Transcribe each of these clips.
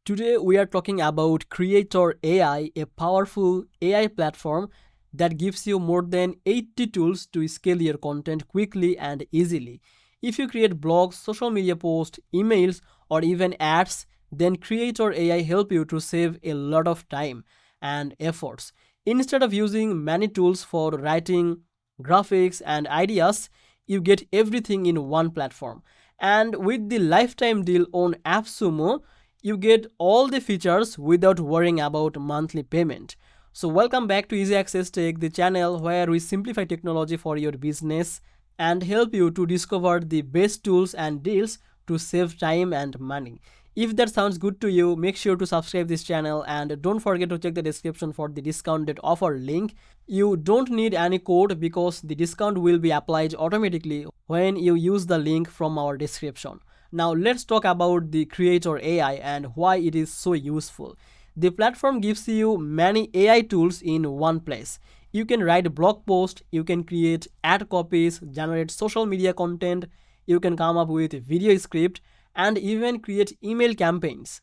Today we are talking about Creaitor.ai, a powerful AI platform that gives you more than 80 tools to scale your content quickly and easily. If you create blogs, social media posts, emails, or even ads, then Creaitor.ai help you to save a lot of time and efforts. Instead of using many tools for writing, graphics, and ideas, you get everything in one platform. And with the lifetime deal on AppSumo, you get all the features without worrying about monthly payment. So welcome back to Easy Access Tech, the channel where we simplify technology for your business and help you to discover the best tools and deals to save time and money. If that sounds good to you, make sure to subscribe this channel and don't forget to check the description for the discounted offer link. You don't need any code because the discount will be applied automatically when you use the link from our description. Now let's talk about the Creaitor.ai and why it is so useful. The platform gives you many AI tools in one place. You can write blog posts, you can create ad copies, generate social media content, you can come up with video script, and even create email campaigns.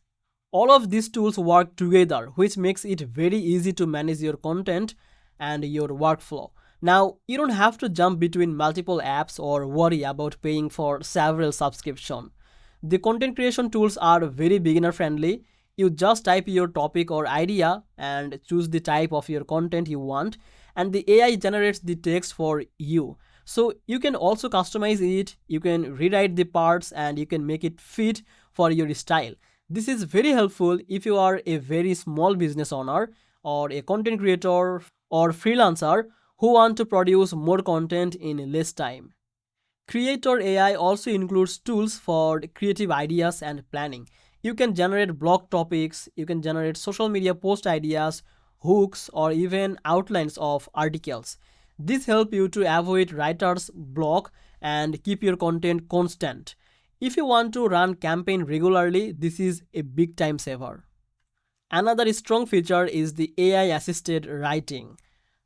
All of these tools work together, which makes it very easy to manage your content and your workflow. Now, you don't have to jump between multiple apps or worry about paying for several subscriptions. The content creation tools are very beginner friendly. You just type your topic or idea and choose the type of your content you want, and the AI generates the text for you. So you can also customize it, you can rewrite the parts, and you can make it fit for your style. This is very helpful if you are a very small business owner or a content creator or freelancer who want to produce more content in less time. Creaitor.ai also includes tools for creative ideas and planning. You can generate blog topics, you can generate social media post ideas, hooks, or even outlines of articles. This helps you to avoid writer's block and keep your content constant. If you want to run campaign regularly, this is a big time saver. Another strong feature is the AI assisted writing.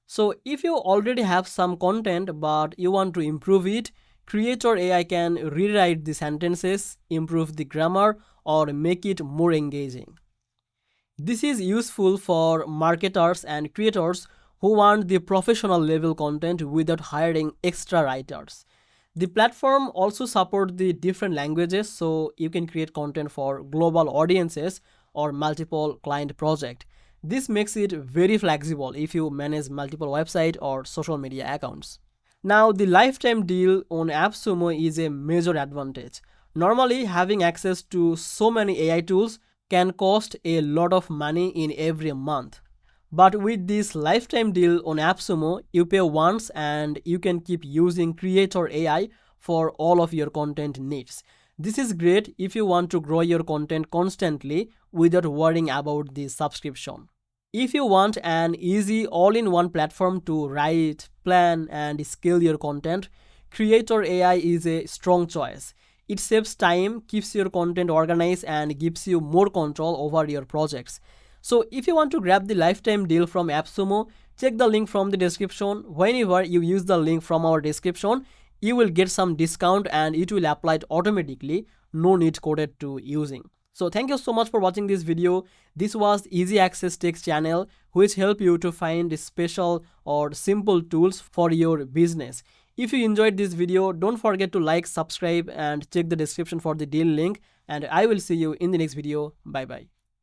So if you already have some content but you want to improve it, Creaitor.ai can rewrite the sentences, improve the grammar, or make it more engaging. This is useful for marketers and creators who want the professional level content without hiring extra writers. The platform also supports the different languages, so you can create content for global audiences or multiple client projects. This makes it very flexible if you manage multiple website or social media accounts. Now, the lifetime deal on AppSumo is a major advantage. Normally, having access to so many AI tools can cost a lot of money in every month. But with this lifetime deal on AppSumo, you pay once and you can keep using Creaitor.ai for all of your content needs. This is great if you want to grow your content constantly without worrying about the subscription. If you want an easy all-in-one platform to write, plan, and scale your content, Creaitor.ai is a strong choice. It saves time, keeps your content organized, and gives you more control over your projects. So if you want to grab the lifetime deal from AppSumo, check the link from the description. Whenever you use the link from our description, you will get some discount and it will apply it automatically. No need coded to using. So thank you so much for watching this video. This was Easy Access Tech channel, which help you to find special or simple tools for your business. If you enjoyed this video, don't forget to like, subscribe, and check the description for the deal link. And I will see you in the next video. Bye bye.